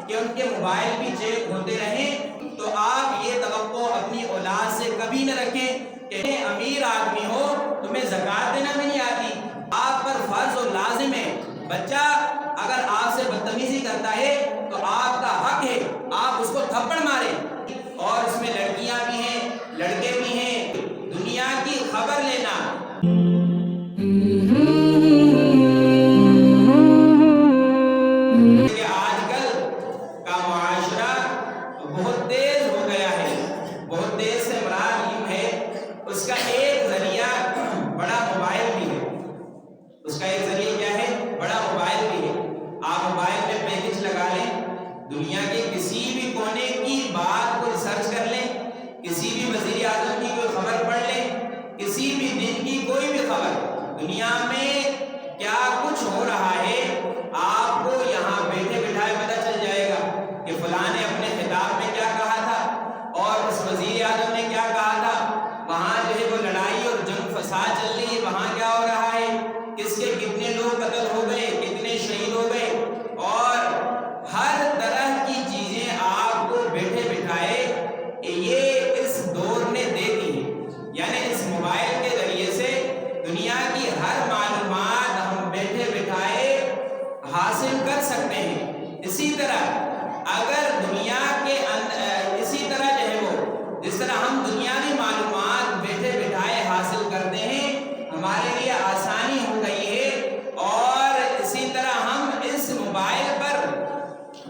کہ ان کے موبائل بھی چیک ہوتے رہیں، تو آپ یہ توقع اپنی اولاد سے کبھی نہ رکھیں کہ امیر آدمی ہو تمہیں زکوٰۃ دینا بھی نہیں آتی۔ آپ پر فرض اور لازم ہے، بچہ اگر آپ سے بدتمیزی کرتا ہے تو آپ کا حق ہے آپ اس کو تھپڑ ماریں۔ اور اس میں لڑکیاں بھی ہیں، لڑکے بھی ہیں۔ دنیا کی خبر لینا، کہ آج کل کا معاشرہ بہت تیز ہو گیا ہے، بہت تیز سے مراد یوں ہے اس کا ایک ذریعہ بڑا موبائل بھی ہے، اس کا ایک ذریعہ کیا ہے؟ بڑا موبائل بھی ہے۔ آپ موبائل میں پیکج لگا لیں، دنیا کے کسی بھی کونے کی بات کو ریسرچ کر لیں، کسی بھی وزیر اعظم کی کوئی خبر پڑھ لیں، کسی بھی دن کی کوئی بھی خبر، دنیا میں کیا کچھ ہو رہا ہے آپ کو یہاں بیٹھے بٹھائے پتہ چل جائے گا کہ فلاں نے اپنے خطاب میں کیا کہا تھا اور اس وزیر اعظم نے کیا کہا تھا، وہاں جو ہے وہ لڑائی اور جنگ فساد چل رہی ہے، وہاں کیا ہو رہا ہے، کس کے کتنے لوگ قتل ہو گئے، کتنے شہید ہو گئے، اور ہر طرح کی چیزیں آپ کو بیٹھے بٹھائے یہ اس دور نے دے دی ہے۔ یعنی اس موبائل کے ذریعے سے دنیا کی ہر معلومات ہم بیٹھے بٹھائے حاصل کر سکتے ہیں۔ اسی طرح اگر دنیا کے اسی طرح جو ہے وہ جس طرح ہم دنیاوی معلومات بیٹھے بٹھائے حاصل کرتے ہیں ہمارے لیے آسانی ہو گئی ہے، اور اسی طرح ہم اس موبائل پر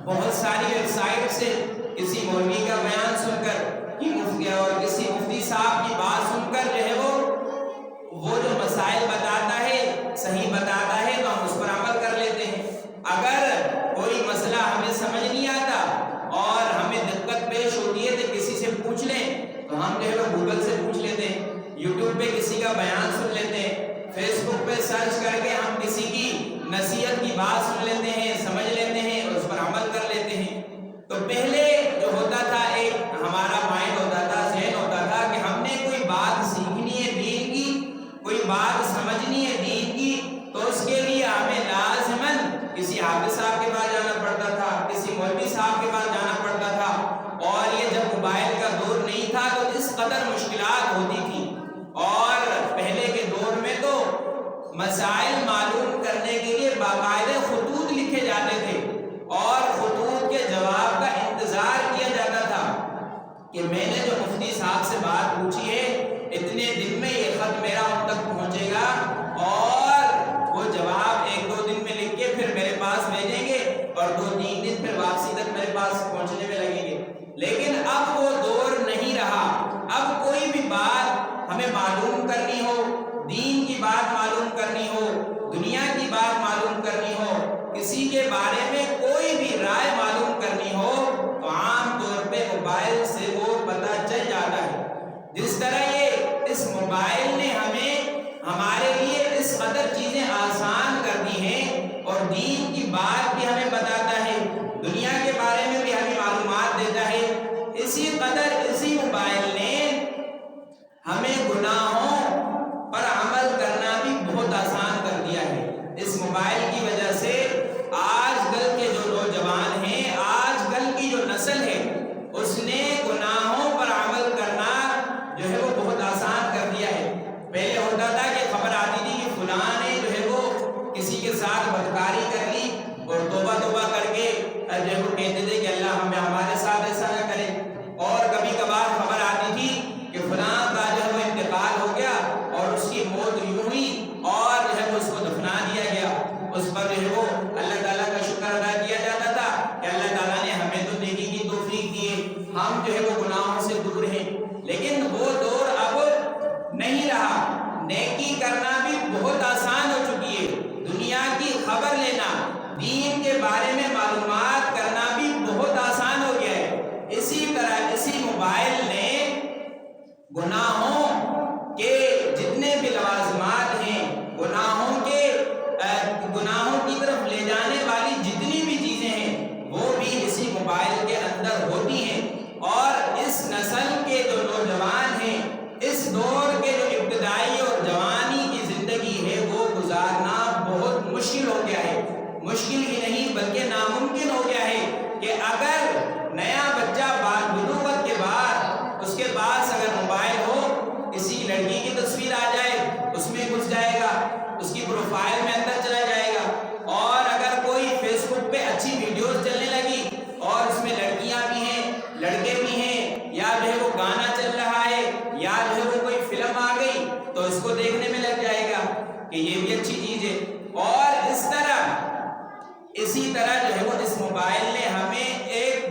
بہت ساری ویب سائٹ سے کسی مولوی کا بیان سن کر اور کسی مفتی صاحب کی بات سن کر جو ہے وہ جو مسائل بتاتا ہے صحیح بتاتا ہے تو ہم اس پر عمل کر لیتے ہیں۔ اگر کوئی مسئلہ ہمیں سمجھ نہیں آتا اور ہمیں دقت پیش ہوتی ہے تو کسی سے پوچھ لیں، تو ہم جو ہے وہ گوگل سے پوچھ لیتے ہیں، یوٹیوب پہ کسی کا بیان سن لیتے ہیں، فیس بک پہ سرچ کر کے ہم کسی کی نصیحت کی بات سن لیتے ہیں، سمجھ لیتے ہیں اور اس پر عمل کر لیتے ہیں۔ تو پہلے جو ہوتا تھا ایک ہمارا مائنڈ ہوتا تھا، ذہن ہوتا تھا کہ ہم نے کوئی بات سیکھنی ہے دین کی، کوئی بات سمجھنی ہے دین کی، تو اس کے لیے ہمیں لازماً کسی حافظ صاحب کے پاس جانا پڑتا تھا، کسی مولوی صاحب کے پاس جانا پڑتا تھا، اور یہ جب موبائل کا دور نہیں تھا تو اس قدر مشکلات ہوتی تھی، اور پہلے کے دور میں تو مسائل معلوم کرنے کے لیے باقاعدہ خطوط لکھے جاتے تھے اور خطوط کے جواب کا انتظار کیا جاتا تھا کہ میں نے جو مفتی صاحب سے بات پوچھی ہے اتنے دن میں یہ خط میرا ان تک پہنچے گا، اور وہ جواب 1-2 دن میں لکھ کے پھر میرے پاس بھیجیں گے اور 2-3 دن پھر واپسی تک میرے پاس پہنچنے میں لگیں گے۔ لیکن اب وہ دور نہیں رہا، اب کوئی بھی بات ہمیں معلوم کرنی ہو، دین کی بات معلوم کرنی ہو، دنیا کی بات معلوم کرنی ہو، کسی کے بارے میں کوئی بھی رائے معلوم کرنی ہو تو عام طور پہ موبائل سے وہ پتہ چل جاتا ہے۔ جس طرح یہ اس موبائل نے ہمارے لیے اس قدر چیزیں آسان کر دی ہیں اور دین کی بات بھی ہمیں بتاتا ہے، دنیا کے بارے میں بھی ہمیں معلومات دیتا ہے، اسی قدر اسی موبائل نے ہمیں گناہوں پر عمل کرنا بھی بہت آسان کر دیا ہے۔ اس موبائل کی وجہ سے آج کل کے جو نوجوان ہیں، آج کل کی جو نسل ہے، اس نے گناہوں پر عمل کرنا جو ہے وہ بہت آسان کر دیا ہے۔ پہلے ہوتا تھا کہ خبر آتی تھی کہ فلاں نے جو ہے وہ کسی کے ساتھ بدکاری کر لی اور توبہ کر کے جو ہے وہ کہتے تھے کہ اللہ ہمارے ساتھ ایسا نہ کرے، اور کبھی کبھار خبر آتی تھی کہ فلاں کا جو ہے وہ انتقال ہو گیا اور اس کی موت یوں ہوئی اور جو ہے وہ اس کو دفنا دیا گیا، اس پر جو ہے وہ اللہ تعالیٰ کا شکر ادا کیا جاتا تھا کہ اللہ تعالیٰ نے ہمیں تو نیکی کی توفیق دی ہے، ہم جو ہے وہ گناہوں سے دور ہیں۔ لیکن وہ دور اب نہیں رہا، نیکی کرنا بھی بہت آسان ہو چکی ہے، دنیا کی خبر لینا، دین کے بارے میں معلومات کرنا بھی بہت آسان ہو گیا ہے۔ اسی طرح اسی موبائل نے گناہوں کے جتنے بھی لوازمات ہیں، گناہوں کی طرف لے جانے والی جتنی بھی چیزیں ہیں وہ بھی اسی موبائل کے اندر ہوتی ہیں، اور اس نسل کے جو نوجوان ہیں، اس دور کے جو ابتدائی اور جوانی کی زندگی ہے وہ گزارنا بہت مشکل ہو گیا ہے، مشکل ہی نہیں بلکہ ناممکن ہو گیا ہے کہ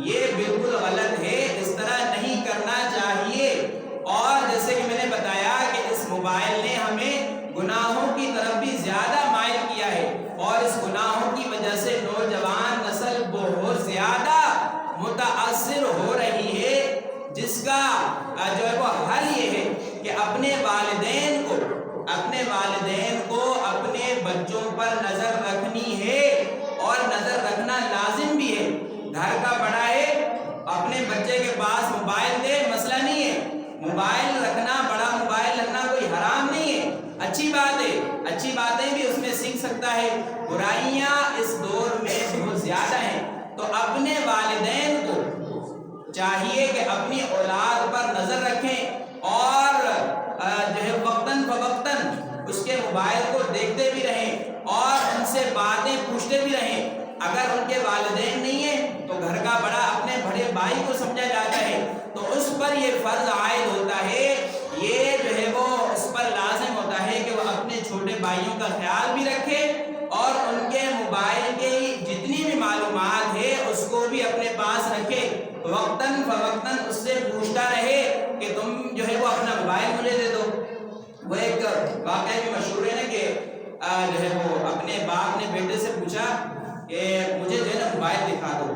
یہ بالکل غلط ہے، اس طرح نہیں کرنا چاہیے۔ اور جیسے کہ میں نے بتایا کہ اس موبائل نے ہمیں گناہوں کی طرف بھی زیادہ مائل کیا ہے، اور اس گناہوں کی وجہ سے نوجوان نسل بہت زیادہ متاثر ہو رہی ہے، جس کا جو ہے وہ حل یہ ہے کہ اپنے والدین کو اپنے بچوں پر نظر رکھنی ہے، اور نظر رکھنا لازم بھی ہے۔ گھر کا بڑا ہے، اپنے بچے کے پاس موبائل دے، مسئلہ نہیں ہے۔ موبائل رکھنا، بڑا موبائل رکھنا کوئی حرام نہیں ہے، اچھی بات ہے، اچھی باتیں بھی اس میں سیکھ سکتا ہے۔ برائیاں اس دور میں بہت زیادہ ہیں، تو اپنے والدین کو چاہیے کہ اپنی اولاد پر نظر رکھیں، اور جو ہے وقتاً فوقتاً اس کے موبائل کو دیکھتے بھی رہیں، اور ان سے باتیں پوچھتے بھی رہیں۔ اگر ان کے والدین نہیں ہیں تو گھر کا بڑا اپنے بڑے بھائی کو سمجھا جاتا ہے، تو اس پر یہ فرض عائد ہوتا ہے، یہ جو ہے وہ اس پر لازم ہوتا ہے کہ وہ اپنے چھوٹے بھائیوں کا خیال بھی رکھے، اور ان کے موبائل کی جتنی بھی معلومات ہے اس کو بھی اپنے پاس رکھے، وقتاً فوقتاً اس سے پوچھتا رہے کہ تم جو ہے وہ اپنا موبائل مجھے دے دو۔ وہ ایک واقعہ بھی مشہور ہے نا کہ جو ہے وہ اپنے باپ نے بیٹے سے پوچھا کہ مجھے جو ہے نا موبائل دکھا دو۔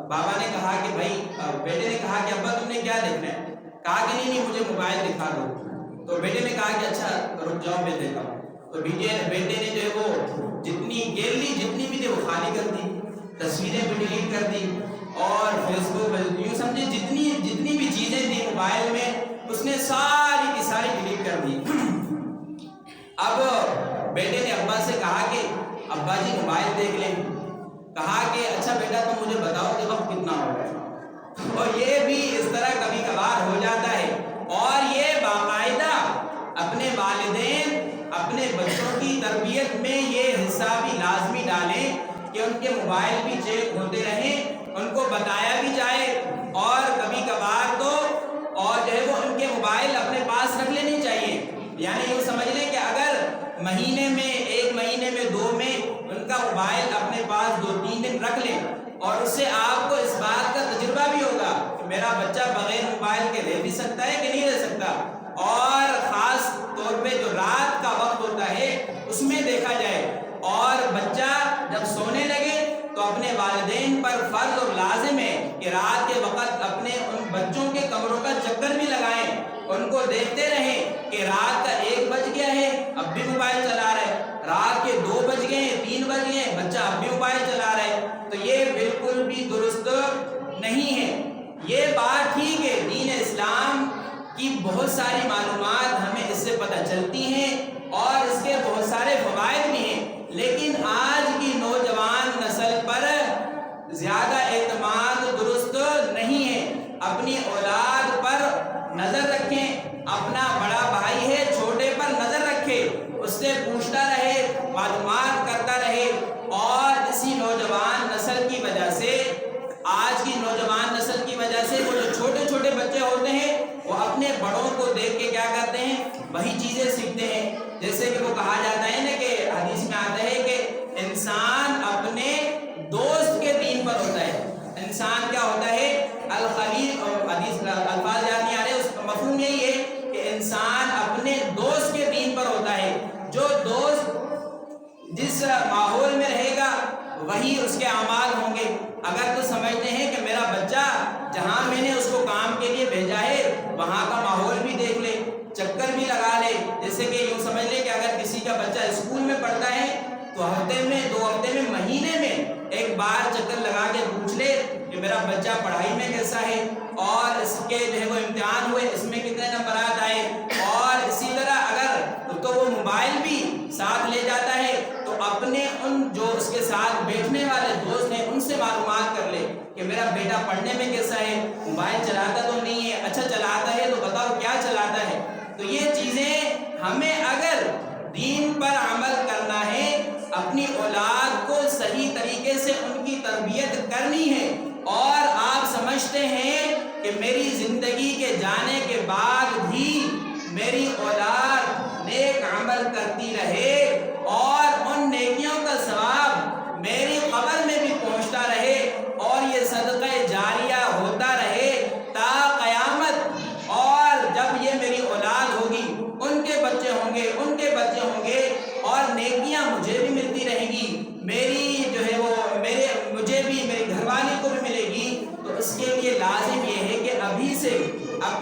بابا نے کہا کہ بھائی، بیٹے نے کہا کہ ابا تم نے کیا دیکھنا ہے؟ کہا کہ نہیں مجھے موبائل دکھا دو۔ تو بیٹے نے کہا کہ اچھا رک جاؤ میں دیکھتا ہوں۔ تو بیٹے نے جو ہے وہ جتنی گیلری جتنی بھی تھی وہ خالی کر دی، تصویریں بھی ڈیلیٹ کر دی، اور فیس بک یوں سمجھے جتنی بھی چیزیں تھیں موبائل میں اس نے ساری کی ساری ڈیلیٹ کر دی۔ اب بیٹے نے ابا سے کہا کہ ابا جی موبائل دیکھ لیں۔ کہا کہ اچھا بیٹا تم مجھے بتاؤ کہ وقت کتنا ہو گیا۔ اور یہ بھی اس طرح کبھی کبھار ہو جاتا ہے، اور یہ باقاعدہ اپنے والدین اپنے بچوں کی تربیت میں یہ حصہ بھی لازمی ڈالیں کہ ان کے موبائل بھی چیک ہوتے رہیں، ان کو بتایا بھی جائے، اور کبھی کبھار تو اور جو ہے وہ ان کے موبائل اپنے پاس رکھ لینے چاہیے۔ یعنی یہ سمجھ لیں کہ اگر مہینے میں، ایک مہینے میں، 2 میں ان کا موبائل اپنے پاس 2-3 دن رکھ لیں، اور اس سے آپ کو اس بات کا تجربہ بھی ہوگا کہ میرا بچہ بغیر موبائل کے رہ بھی سکتا ہے کہ نہیں رہ سکتا۔ اور خاص طور پہ جو رات کا وقت ہوتا ہے اس میں دیکھا جائے، اور بچہ جب سونے لگے تو اپنے والدین پر فرض اور لازم ہے کہ رات کے وقت اپنے ان بچوں کے کمروں کا چکر بھی لگائیں، ان کو دیکھتے رہیں کہ رات کا 1 بج گیا ہے اب بھی موبائل چلا رہا ہے، رات کے 2 بج گئے ہیں، 3 بج گئے ہیں، بچہ اب بھی موبائل چلا رہا ہے۔ تو یہ بالکل بھی درست نہیں ہے۔ یہ بات ٹھیک ہے، دین اسلام کی بہت ساری معلومات ہمیں اس سے پتہ چلتی ہیں، اور اس کے بہت سارے فوائد بھی ہیں، لیکن آج کی نوجوان نسل پر زیادہ اعتماد درست نہیں ہے۔ اپنی اولاد پر نظر رکھیں، اپنا بڑا بھائی ہے چھوٹے پر نظر رکھے، اس سے پوچھتا رہے، معلومات کرتا رہے۔ اور اسی نوجوان نسل کی وجہ سے، آج کی نوجوان نسل کی وجہ سے وہ جو چھوٹے چھوٹے بچے ہوتے ہیں وہ اپنے بڑوں کو دیکھ کے کیا کرتے ہیں، وہی چیزیں سیکھتے ہیں۔ جیسے کہ وہ کہا جاتا ہے نا کہ حدیث میں آتا ہے کہ انسان اپنے دوست کے دین پر ہوتا ہے۔ انسان کیا ہوتا ہے؟ الخلیل، حدیث الفاظ یاد نہیں آ رہے، اس کا مفہوم یہی ہے کہ انسان اپنے دوست کے دین پر ہوتا ہے۔ جو دوست جس ماحول میں رہے گا وہی اس کے اعمال ہوں گے۔ اگر تو سمجھتے ہیں کہ میرا بچہ جہاں میں نے اس کو کام کے لیے بھیجا ہے وہاں کا ماحول بھی دیکھ لے، چکر بھی لگا لے، جیسے کہ یوں سمجھ لے کہ اگر کسی کا بچہ اسکول میں پڑھتا ہے تو ہفتے میں، 2 ہفتے میں، مہینے میں ایک بار چکر لگا کے پوچھ لے کہ میرا بچہ پڑھائی میں کیسا ہے، اور اس کے جو ہے وہ امتحان ہوئے اس میں کتنے نمبرات آئے۔ اور اسی طرح اگر تو وہ موبائل بھی ساتھ لے جاتا ہے تو اپنے ان جو اس کے ساتھ بیٹھنے والے دوست ہیں ان سے معلومات کر لے کہ میرا بیٹا پڑھنے میں کیسا ہے، موبائل چلاتا تو نہیں ہے، اچھا چلاتا ہے تو بتاؤ کیا چلاتا ہے۔ تو یہ چیزیں ہمیں اگر دین پر عمل کرنا ہے، اپنی اولاد کو صحیح طریقے سے ان کی تربیت کرنی ہے، اور آپ سمجھتے ہیں کہ میری زندگی کے جانے کے بعد بھی میری اولاد نیک عمل کرتی رہے اور ان نیکیوں کا ثواب میری قبر میں بھی پہنچتا رہے، اور یہ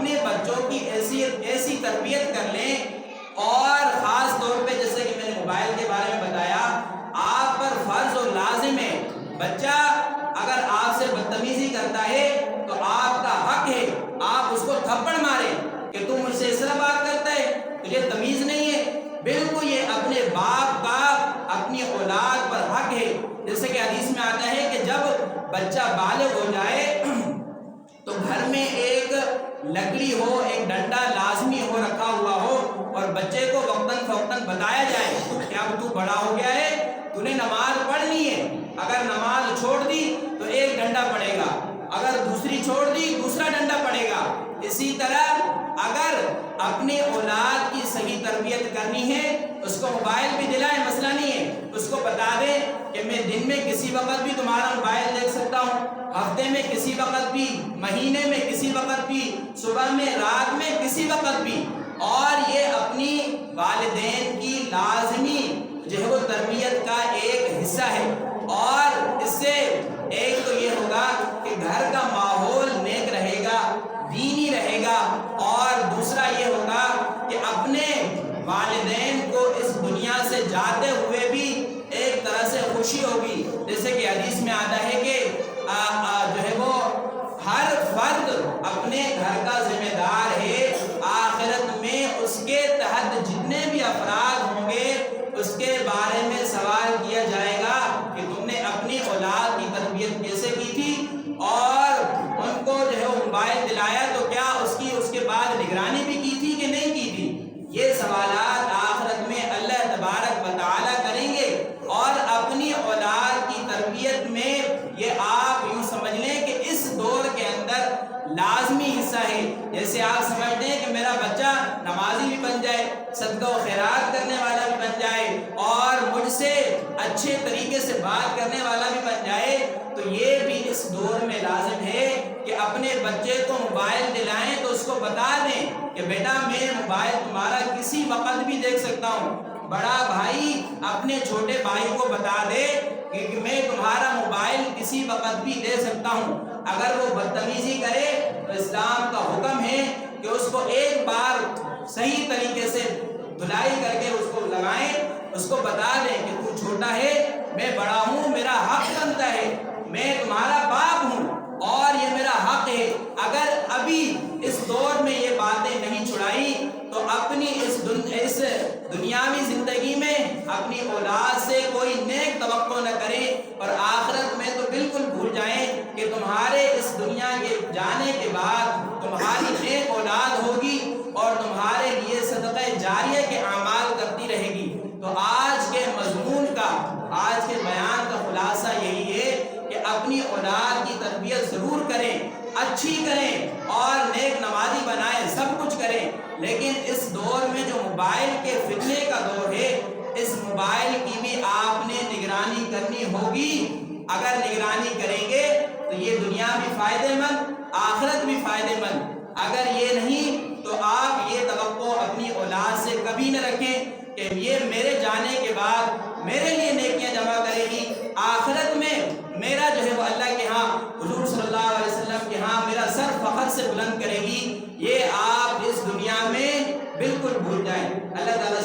اپنے بچوں کی ایسی تربیت کر لیں، اور خاص طور پہ جیسے کہ میں نے موبائل کے بارے میں بتایا، آپ پر فرض و لازم ہے، بچہ اگر آپ سے بدتمیزی کرتا ہے تو آپ کا حق ہے آپ اس کو تھپڑ ماریں کہ تم مجھ سے اس طرح بات کرتا ہے، تجھے تمیز نہیں ہے۔ بالکل یہ اپنے باپ کا اپنی اولاد پر حق ہے، جیسے کہ حدیث میں آتا ہے کہ جب بچہ بالغ ہو جائے تو گھر میں ایک لکڑی ہو، ایک ڈنڈا لازمی ہو رکھا ہوا ہو، اور بچے کو وقتاً فوقتاً بتایا جائے کہ اب تو بڑا ہو گیا ہے، تو نے نماز پڑھنی ہے، اگر نماز چھوڑ دی تو ایک ڈنڈا پڑے گا، اگر دوسری چھوڑ دی دوسرا ڈنڈا پڑے گا۔ اسی طرح اگر اپنے اولاد کی صحیح تربیت کرنی ہے، اس کو موبائل بھی دلائیں، مسئلہ نہیں ہے، اس کو بتا دیں کہ میں دن میں کسی وقت بھی تمہارا موبائل دیکھ سکتا ہوں، ہفتے میں کسی وقت بھی، مہینے میں کسی وقت بھی، صبح میں، رات میں، کسی وقت بھی۔ اور یہ اپنی والدین کی لازمی جو ہے وہ تربیت کا ایک حصہ ہے، اور اس سے ایک تو یہ ہوگا کہ گھر کا ماحول نیک رہے گا، دینی رہے گا، اور دوسرا یہ ہوگا کہ اپنے والدین کو اس دنیا سے جاتے ہوئے بھی ایک طرح سے خوشی ہوگی، جیسے کہ حدیث میں آتا ہے کہ جو ہے وہ ہر فرد اپنے گھر کا ذمہ دار ہے، آخرت میں اس کے تحت جتنے بھی افراد ہوں گے اس کے بارے میں سوال کیا جائے گا کہ تم نے اپنی اولاد کی تربیت کیسے کی تھی، اور ان کو جو ہے موبائل دلایا تو کیا اس کے بعد نگرانی بھی کی تھی کہ نہیں کی تھی۔ یہ سوالات آخرت میں اللہ تبارک و تعالیٰ کریں گے، اور اپنی اولاد کی تربیت میں یہ آپ یوں سمجھ لیں کہ اس دور کے اندر لازمی حصہ ہے۔ جیسے آپ سمجھتے ہیں کہ میرا بچہ نمازی بھی بن جائے، صدقہ و خیرات کرنے والا بھی بن جائے، اور مجھ سے اچھے طریقے سے بات کرنے والا بھی بن جائے، تو یہ بھی اس دور میں لازم ہے کہ اپنے بچے کو موبائل دلائیں تو اس کو بتا دیں کہ بیٹا میں موبائل تمہارا کسی وقت بھی دیکھ سکتا ہوں۔ بڑا بھائی اپنے چھوٹے بھائی کو بتا دے کہ میں تمہارا موبائل کسی وقت بھی دے سکتا ہوں۔ اگر وہ بدتمیزی کرے تو اسلام کا حکم ہے کہ اس کو ایک بار صحیح طریقے سے دھلائی کر کے اس کو لگائیں، اس کو بتا دیں کہ تو چھوٹا ہے، میں بڑا ہوں، میرا حق بنتا ہے، میں تمہارا باپ ہوں اور یہ میرا حق ہے۔ اگر ابھی اس دور میں یہ باتیں نہیں چھڑائی تو اپنی اس دنیاوی زندگی میں اپنی اولاد سے کوئی نیک توقع نہ کریں، اور آخرت میں تو بالکل بھول جائیں کہ تمہارے اس دنیا کے جانے کے بعد تمہاری نیک اولاد ہوگی اور تمہارے لیے صدقہ جاریہ کے اعمال کرتی رہے گی۔ تو آج کے مضمون کا، آج کے بیان کا خلاصہ یہی ہے کہ اپنی اولاد کی تربیت ضرور کریں، اچھی کریں، اور نیک نمازی بنائیں، سب کچھ کریں، لیکن اس دور میں جو موبائل کے فتنے کا دور ہے، اس موبائل کی بھی آپ نے نگرانی کرنی ہوگی۔ اگر نگرانی کریں گے تو یہ دنیا بھی فائدے مند، آخرت بھی فائدے مند۔ اگر یہ نہیں تو آپ یہ توقع اپنی اولاد سے کبھی نہ رکھیں کہ یہ میرے جانے کے بعد میرے لیے نیکیاں جمع کرے گی، آخرت میں میرا جو ہے وہ اللہ کے ہاں، حضور صلی اللہ علیہ وسلم کے ہاں میرا سر فخر سے بلند کرے گی۔ یہ آپ اس دنیا میں بالکل بھول جائیں۔ اللہ تعالیٰ